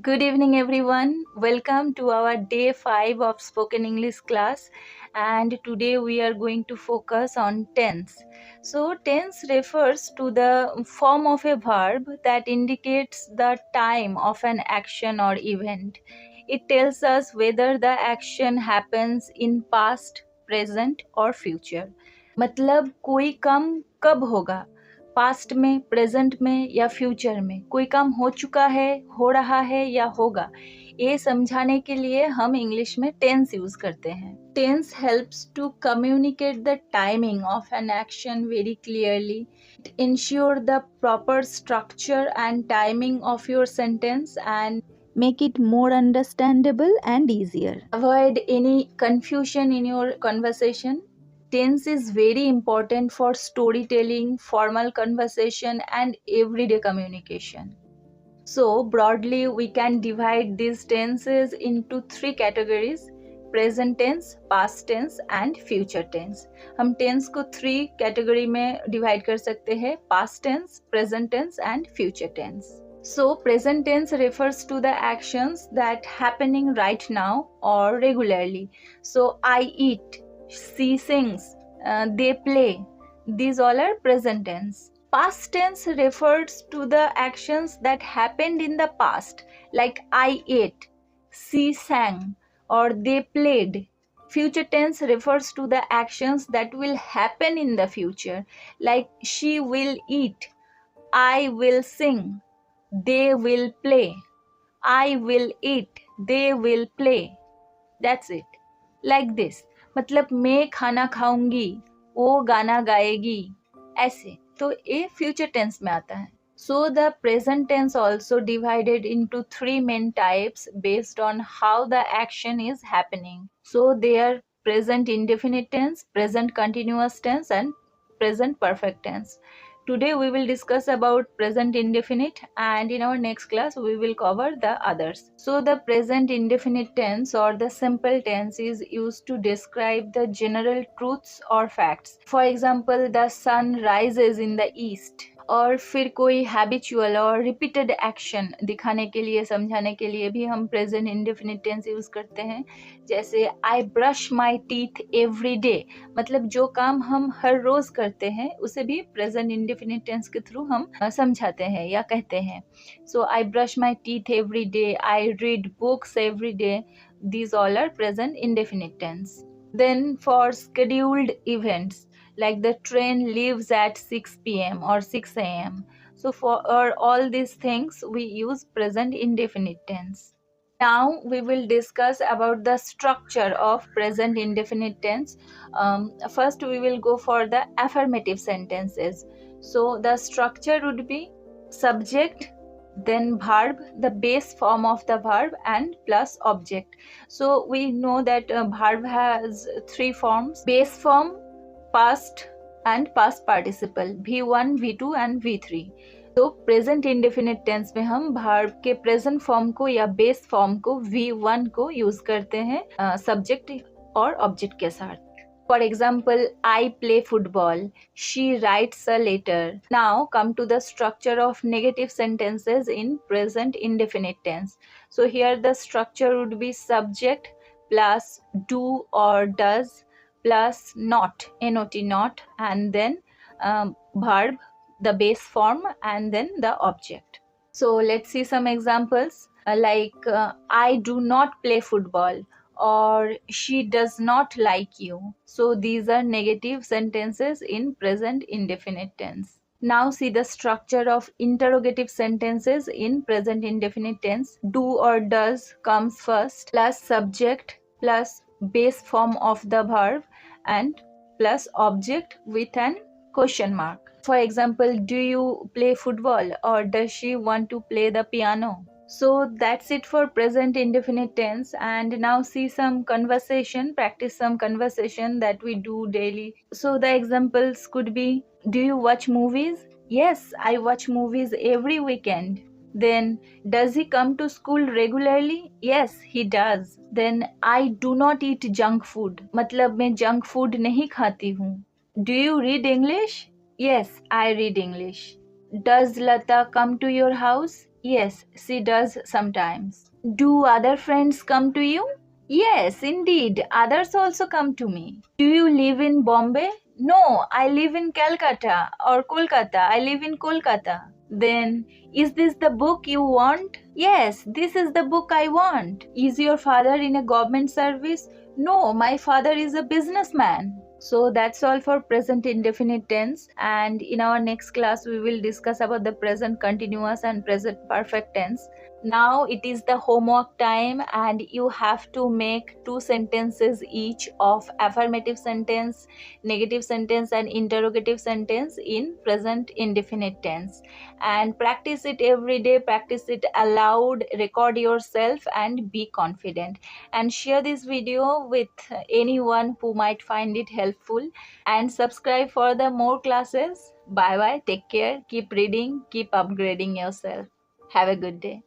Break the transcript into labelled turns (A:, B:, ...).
A: Good evening, everyone. Welcome to our day 5 of spoken English class. And today we are going to focus on tense. So, tense refers to the form of a verb that indicates the time of an action or event. It tells us whether the action happens in past, present, or future. मतलब कोई काम कब होगा, past में, present में या future में, कोई काम हो चुका है, हो रहा है या होगा, ये समझाने के लिए हम इंग्लिश में टेंस यूज करते हैं. Tense helps to communicate the timing of an action very clearly. It ensure the proper structure and timing of your sentence and make it more understandable and easier. Avoid any confusion in your conversation. Tense is very important for storytelling, formal conversation, and everyday communication. So, broadly, we can divide these tenses into 3 categories: present tense, past tense, and future tense. हम tense को 3 category में divide कर सकते हैं: past tense, present tense, and future tense. So, present tense refers to the actions that happening right now or regularly. So, I eat, she sings, they play. These all are present tense. Past tense refers to the actions that happened in the past, like I ate, she sang, or they played. Future tense refers to the actions that will happen in the future, like she will eat, I will sing, they will play. I will eat, they will play. That's it. Like this. मतलब मैं खाना खाऊंगी, वो गाना गाएगी, ऐसे. तो ये future tense में आता है. So the present tense also divided into 3 main types based on how the action is happening. So they are present indefinite tense, present continuous tense, and present perfect tense. Today we will discuss about present indefinite, and in our next class we will cover the others. So the present indefinite tense or the simple tense is used to describe the general truths or facts. For example, the sun rises in the east. और फिर कोई habitual और repeated action दिखाने के लिए, समझाने के लिए भी हम प्रेजेंट इंडेफिनिट टेंस यूज करते हैं. जैसे I brush my teeth every day, मतलब जो काम हम हर रोज करते हैं उसे भी प्रेजेंट इंडेफिनिट टेंस के थ्रू हम समझाते हैं या कहते हैं. So I brush my teeth every day, I read books every day. These all are present indefinite tense. Then for scheduled events, like the train leaves at 6 p.m. or 6 a.m. So for all these things, we use present indefinite tense. Now we will discuss about the structure of present indefinite tense. First, we will go for the affirmative sentences. So the structure would be subject, then verb, the base form of the verb, and plus object. So we know that verb has 3 forms: base form, past, and past participle, V1, V2 and V3. तो present indefinite tense में हम verb के present form को या base form को V1 को use करते हैं सब्जेक्ट और ऑब्जेक्ट के साथ. For example, I play football, she writes a letter. Now come to the structure of negative sentences in present indefinite tense. So here the structure would be subject plus do or does plus not, not, not, and then verb, the base form, and then the object. So let's see some examples. I do not play football, or she does not like you. So these are negative sentences in present indefinite tense. Now see the structure of interrogative sentences in present indefinite tense. Do or does comes first, plus subject, plus base form of the verb, and plus object with an question mark. For example, do you play football, or does she want to play the piano? So that's it for present indefinite tense. And now see some conversation, practice some conversation that we do daily. So the examples could be, do you watch movies? Yes, I watch movies every weekend. Then, does he come to school regularly? Yes, he does. Then, I do not eat junk food. मतलब मैं junk food नहीं खाती हूँ. Do you read English? Yes, I read English. Does Lata come to your house? Yes, she does sometimes. Do other friends come to you? Yes, indeed. Others also come to me. Do you live in Bombay? No, I live in Calcutta or Kolkata. I live in Kolkata. Then, is this the book you want? Yes, this is the book I want. Is your father in a government service? No, my father is a businessman. So that's all for present indefinite tense, and in our next class we will discuss about the present continuous and present perfect tense. Now it is the homework time, and you have to make two sentences each of affirmative sentence, negative sentence, and interrogative sentence in present indefinite tense. And practice it every day, practice it aloud, record yourself, and be confident. And share this video with anyone who might find it helpful. And subscribe for the more classes. Bye bye, take care, keep reading, keep upgrading yourself. Have a good day.